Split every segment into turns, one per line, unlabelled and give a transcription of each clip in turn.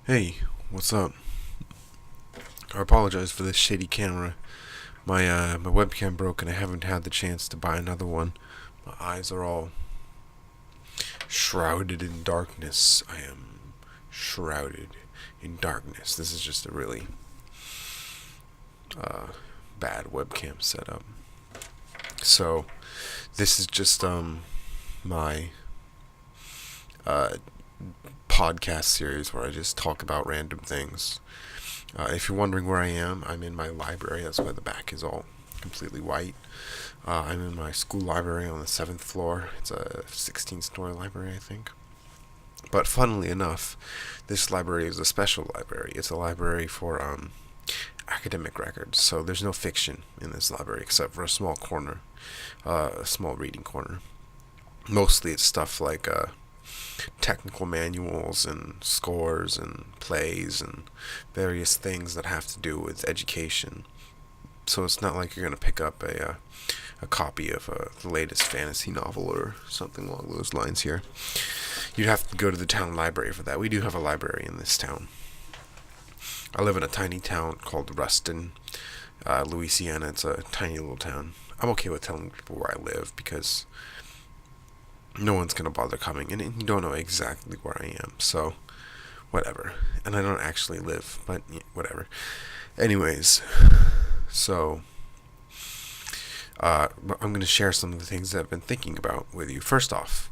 Hey, what's up? I apologize for this shady camera. My webcam broke and I haven't had the chance to buy another one. My eyes are all shrouded in darkness. I am shrouded in darkness. This is just a really uh, bad webcam setup. So, this is just my uh, podcast series where I just talk about random things. If you're wondering where I am, I'm in my library. That's why the back is all completely white. I'm in my school library on the 7th floor. It's a 16-story library, I think. But funnily enough, this library is a special library. It's a library for academic records. So there's no fiction in this library except for a small corner, a small reading corner. Mostly it's stuff like technical manuals and scores and plays and various things that have to do with education. So it's not like you're going to pick up a copy of the latest fantasy novel or something along those lines here. You'd have to go to the town library for that. We do have a library in this town. I live in a tiny town called Ruston, Louisiana. It's a tiny little town. I'm okay with telling people where I live because no one's going to bother coming, and you don't know exactly where I am, so whatever. And I don't actually live, but yeah, whatever. Anyways, so I'm going to share some of the things that I've been thinking about with you. First off,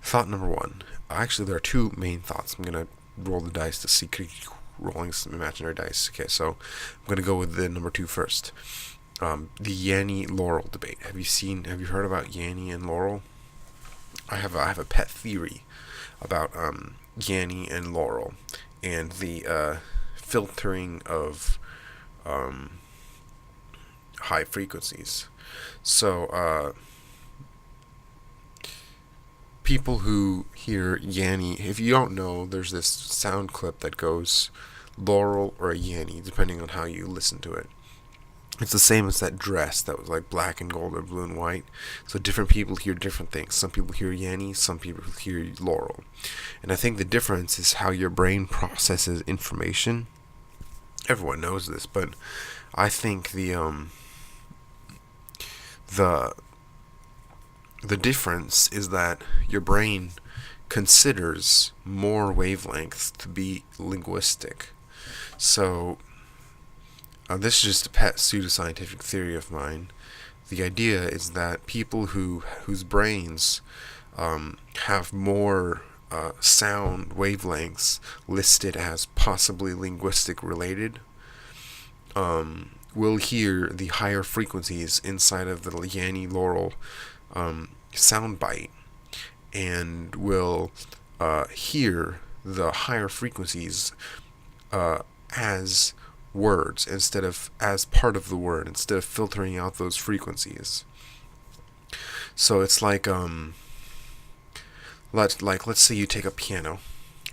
thought number one. Actually, there are two main thoughts. I'm going to roll the dice to see, rolling some imaginary dice. Okay, so I'm going to go with the number two first. The Yanny Laurel debate. Have you heard about Yanny and Laurel? I have a pet theory about Yanny and Laurel and the filtering of high frequencies. So people who hear Yanny, if you don't know, there's this sound clip that goes Laurel or Yanny, depending on how you listen to it. It's the same as that dress that was like black and gold or blue and white. So different people hear different things. Some people hear Yanny, some people hear Laurel. And I think the difference is how your brain processes information. Everyone knows this, but I think the difference is that your brain considers more wavelengths to be linguistic. So this is just a pet pseudoscientific theory of mine. The idea is that people whose brains have more sound wavelengths listed as possibly linguistic related will hear the higher frequencies inside of the Yanny Laurel sound bite and will hear the higher frequencies as words instead of as part of the word, instead of filtering out those frequencies. So it's like let's say you take a piano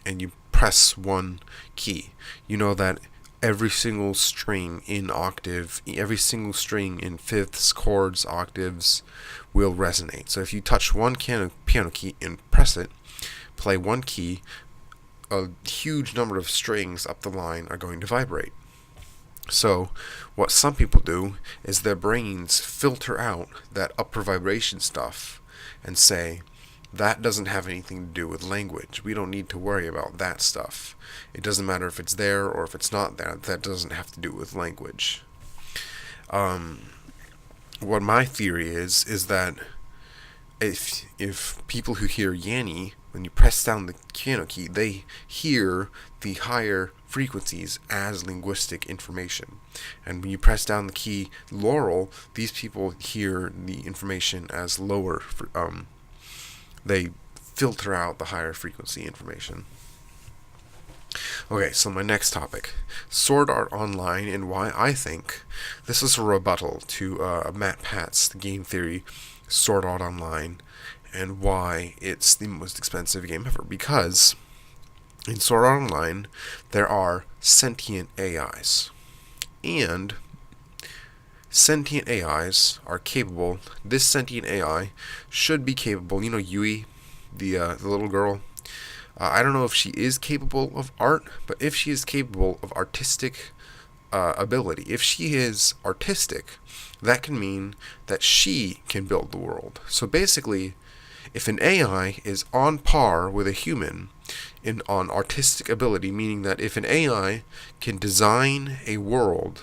and you press one key. You know that every single string in octave, every single string in fifths, chords, octaves will resonate. So if you touch one piano key and press it, play one key, a huge number of strings up the line are going to vibrate. So what some people do is their brains filter out that upper vibration stuff and say, that doesn't have anything to do with language. We don't need to worry about that stuff. It doesn't matter if it's there or if it's not there. That doesn't have to do with language. What my theory is that if people who hear Yanny, when you press down the piano key, they hear the higher frequencies as linguistic information. And when you press down the key Laurel, these people hear the information as lower. They filter out the higher frequency information. Okay, so my next topic, Sword Art Online, and why I think this is a rebuttal to Mattpatt's game theory, Sword Art Online, and why it's the most expensive game ever. Because in Sword Art Online, there are sentient AIs. And sentient AIs are capable, this sentient AI should be capable, Yui, the little girl, I don't know if she is capable of art, but if she is capable of artistic ability, if she is artistic, that can mean that she can build the world. So basically, if an AI is on par with a human on artistic ability, meaning that if an AI can design a world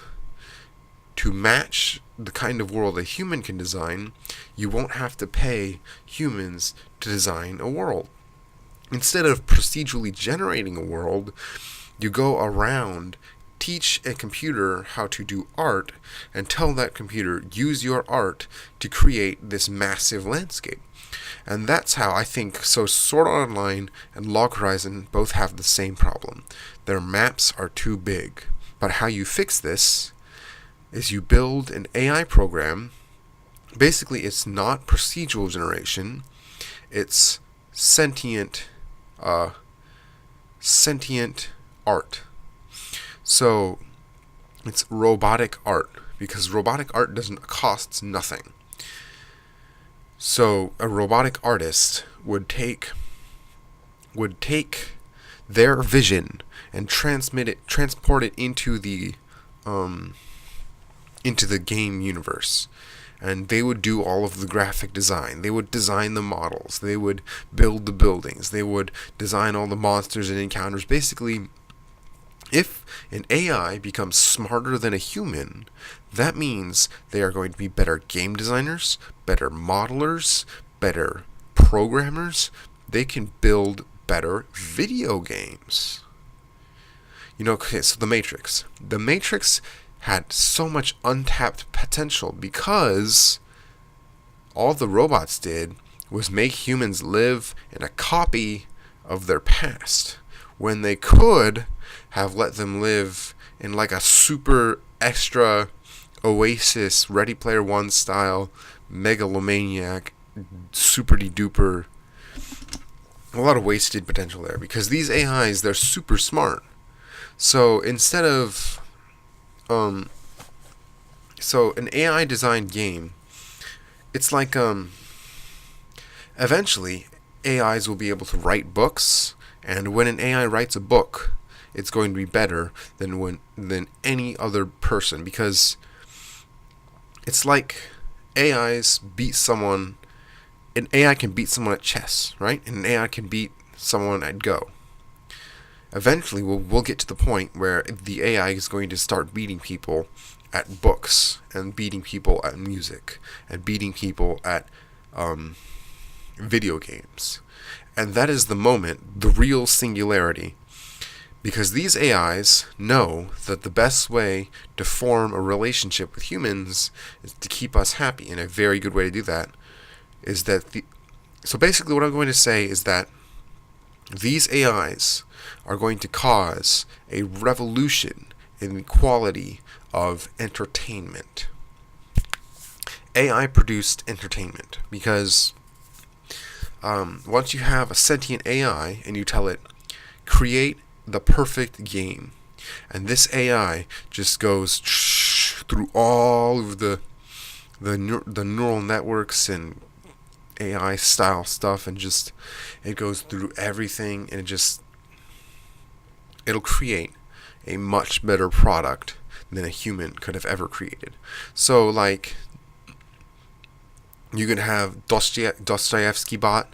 to match the kind of world a human can design, you won't have to pay humans to design a world. Instead of procedurally generating a world, you go around, teach a computer how to do art, and tell that computer, use your art to create this massive landscape. And that's how I think, so Sword Art Online and Log Horizon both have the same problem. Their maps are too big. But how you fix this is you build an AI program. Basically, it's not procedural generation. It's sentient art. So it's robotic art, because robotic art costs nothing. So a robotic artist would take their vision and transport it into the game universe. And they would do all of the graphic design. They would design the models. They would build the buildings. They would design all the monsters and encounters. Basically, if an AI becomes smarter than a human, that means they are going to be better game designers, better modelers, better programmers. They can build better video games. Okay, so The Matrix. The Matrix had so much untapped potential because all the robots did was make humans live in a copy of their past, when they could have let them live in like a super extra Oasis, Ready Player One style, megalomaniac, super duper. A lot of wasted potential there, because these AIs, they're super smart. So instead of so an AI designed game, it's like eventually AIs will be able to write books, and when an AI writes a book, it's going to be better than any other person, because it's like AIs beat someone. An AI can beat someone at chess, right? And an AI can beat someone at Go. Eventually, we'll get to the point where the AI is going to start beating people at books, and beating people at music, and beating people at video games. And that is the moment, the real singularity. Because these AIs know that the best way to form a relationship with humans is to keep us happy. And a very good way to do that is that so basically what I'm going to say is that these AIs are going to cause a revolution in the quality of entertainment. AI produced entertainment, because once you have a sentient AI and you tell it, create the perfect game, and this AI just goes through all of the neural networks and AI style stuff, and just it goes through everything, and it'll create a much better product than a human could have ever created. So like, you can have Dostoevsky bot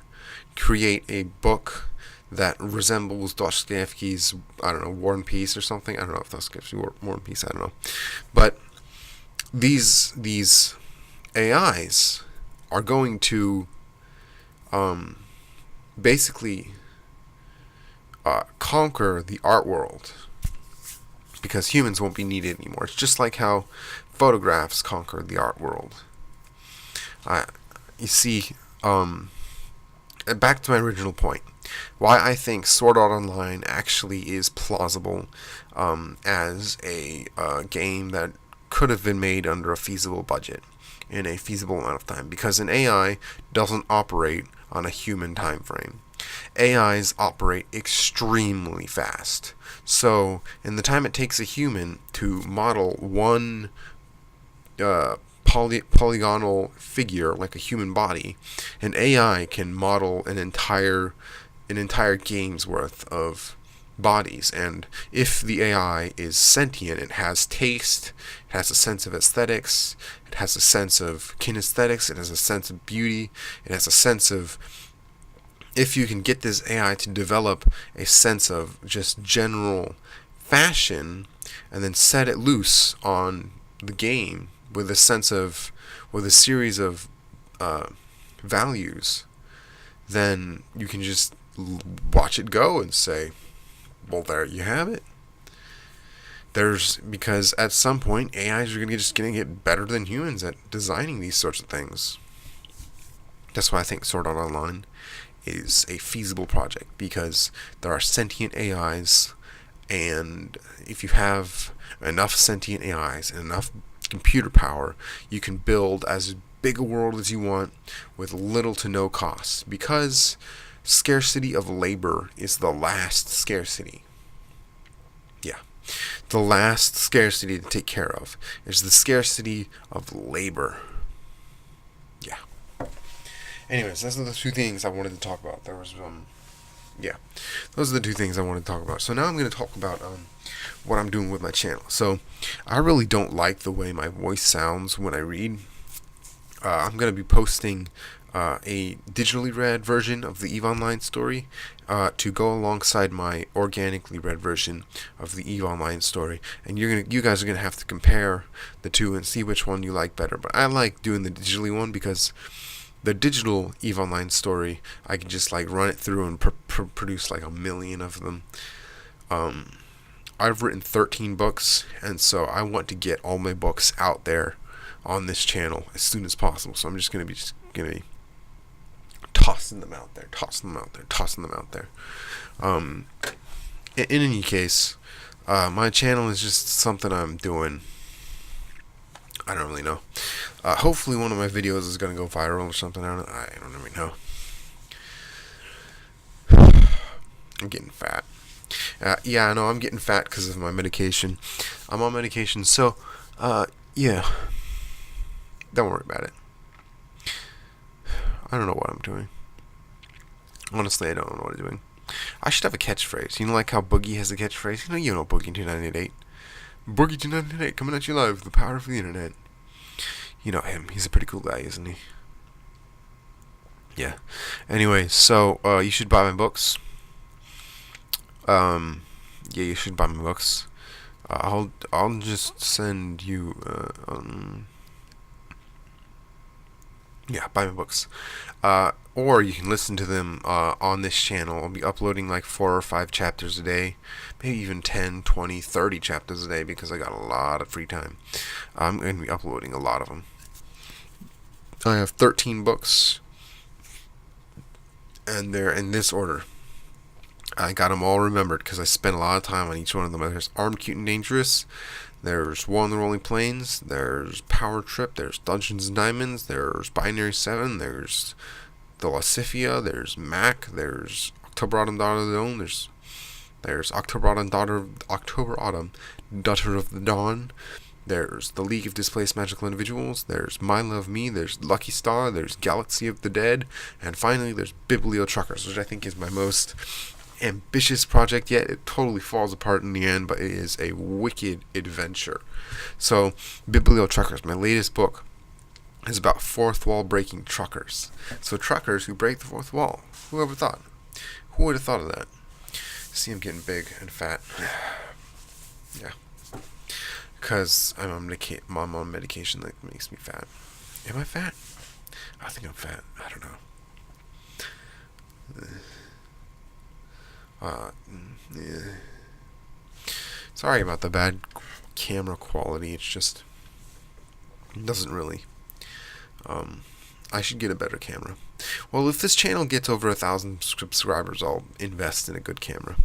create a book that resembles Dostoevsky's, I don't know, War and Peace or something. I don't know if Dostoevsky War and Peace, I don't know. But these AIs are going to basically conquer the art world, because humans won't be needed anymore. It's just like how photographs conquered the art world. You see, back to my original point, why I think Sword Art Online actually is plausible as a game that could have been made under a feasible budget in a feasible amount of time, because an AI doesn't operate on a human time frame. AIs operate extremely fast. So in the time it takes a human to model one polygonal figure like a human body, an AI can model an entire an entire game's worth of bodies. And if the AI is sentient, it has taste, it has a sense of aesthetics, it has a sense of kinesthetics, it has a sense of beauty, it has a sense of, if you can get this AI to develop a sense of just general fashion and then set it loose on the game with a sense of, with a series of values, then you can just watch it go and say, well, there you have it. Because at some point AIs are going to get better than humans at designing these sorts of things. That's why I think Sword Art Online is a feasible project, because there are sentient AIs, and if you have enough sentient AIs and enough computer power, you can build as big a world as you want with little to no cost, because scarcity of labor is the last scarcity. Yeah. The last scarcity to take care of is the scarcity of labor. Yeah. Anyways, those are the two things I wanted to talk about. Those are the two things I wanted to talk about. So now I'm going to talk about what I'm doing with my channel. So I really don't like the way my voice sounds when I read. I'm going to be posting a digitally read version of the EVE Online story to go alongside my organically read version of the EVE Online story, and you guys are gonna have to compare the two and see which one you like better. But I like doing the digitally one because the digital EVE Online story, I can just like run it through and produce like 1 million of them. I've written 13 books, and so I want to get all my books out there on this channel as soon as possible. So I'm just gonna be tossing them out there. In any case, my channel is just something I'm doing. I don't really know. Hopefully one of my videos is going to go viral or something. I don't really know. I'm getting fat. Yeah, I know I'm getting fat because of my medication. I'm on medication, so, yeah. Don't worry about it. I don't know what I'm doing. Honestly, I don't know what I'm doing. I should have a catchphrase. You know, like how Boogie has a catchphrase? You know Boogie 2988. Boogie 2988 coming at you live with the power of the internet. You know him. He's a pretty cool guy, isn't he? Yeah. Anyway, so you should buy my books. Yeah, you should buy my books. I'll just send you yeah, buy my books. Or you can listen to them on this channel. I'll be uploading like 4 or 5 chapters a day, maybe even 10, 20, 30 chapters a day, because I got a lot of free time. I'm going to be uploading a lot of them. I have 13 books, and they're in this order. I got them all remembered because I spent a lot of time on each one of them. There's Armed, Cute, and Dangerous. There's War on the Rolling Plains. There's Power Trip. There's Dungeons and Diamonds. There's Binary 7. There's The Lascivia. There's Mac. There's October Autumn Daughter of the Dawn. There's October Autumn Daughter of the Dawn. There's The League of Displaced Magical Individuals. There's My Love Me. There's Lucky Star. There's Galaxy of the Dead. And finally, there's Biblio Truckers, which I think is my most ambitious project yet. It totally falls apart in the end, but it is a wicked adventure. So, Biblio Truckers, my latest book, is about fourth wall breaking truckers. So truckers who break the fourth wall. Whoever thought? Who would have thought of that? See, I'm getting big and fat. Yeah. Because I'm on medication that makes me fat. Am I fat? I think I'm fat. I don't know. Yeah. Sorry about the bad camera quality. It's just, it doesn't really. I should get a better camera. Well, if this channel gets over 1,000 subscribers, I'll invest in a good camera.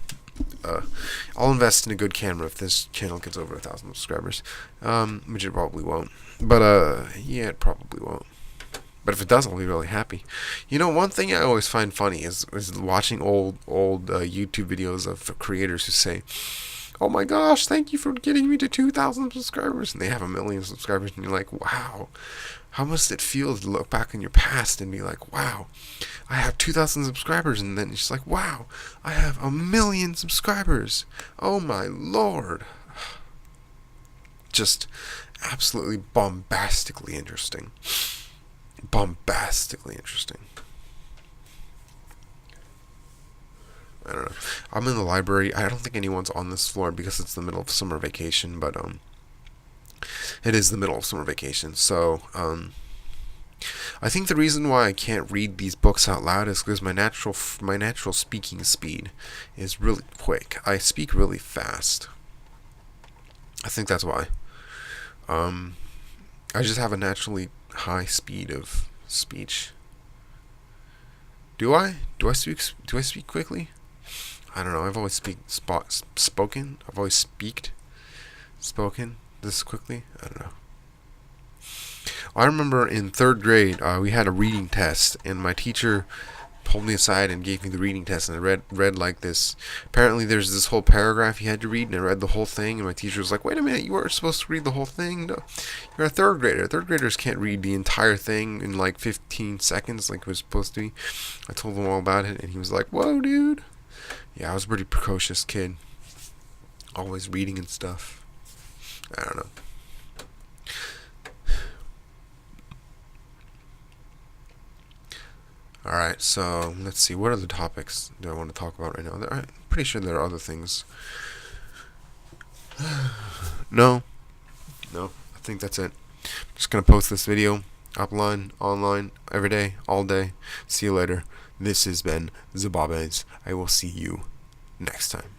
I'll invest in a good camera if this channel gets over 1,000 subscribers. Which it probably won't. But yeah, it probably won't. But if it does, I'll be really happy. You know, one thing I always find funny is watching old YouTube videos of creators who say, oh my gosh, thank you for getting me to 2,000 subscribers. And they have 1,000,000 subscribers, and you're like, wow, how must it feel to look back in your past and be like, wow, I have 2,000 subscribers, and then it's like, wow, I have 1,000,000 subscribers. Oh my lord. Just absolutely bombastically interesting. Bombastically interesting. I don't know. I'm in the library. I don't think anyone's on this floor because it's the middle of summer vacation, but it is the middle of summer vacation. So I think the reason why I can't read these books out loud is because my natural speaking speed is really quick. I speak really fast. I think that's why. I just have a naturally high speed of speech. Do I? Do I speak quickly? I don't know. I've always spoken. I've always spoken this quickly. I don't know. I remember in 3rd grade, we had a reading test, and my teacher pulled me aside and gave me the reading test, and I read like this. Apparently there's this whole paragraph you had to read, and I read the whole thing, and my teacher was like, wait a minute, you weren't supposed to read the whole thing. No, you're a 3rd grader. 3rd graders can't read the entire thing in like 15 seconds like it was supposed to be. I told him all about it, and he was like, whoa, dude. Yeah, I was a pretty precocious kid, always reading and stuff. I don't know. Alright, so let's see. What other topics do I want to talk about right now? I'm pretty sure there are other things. No, I think that's it. I'm just going to post this video online, every day, all day. See you later. This has been Zababes. I will see you next time.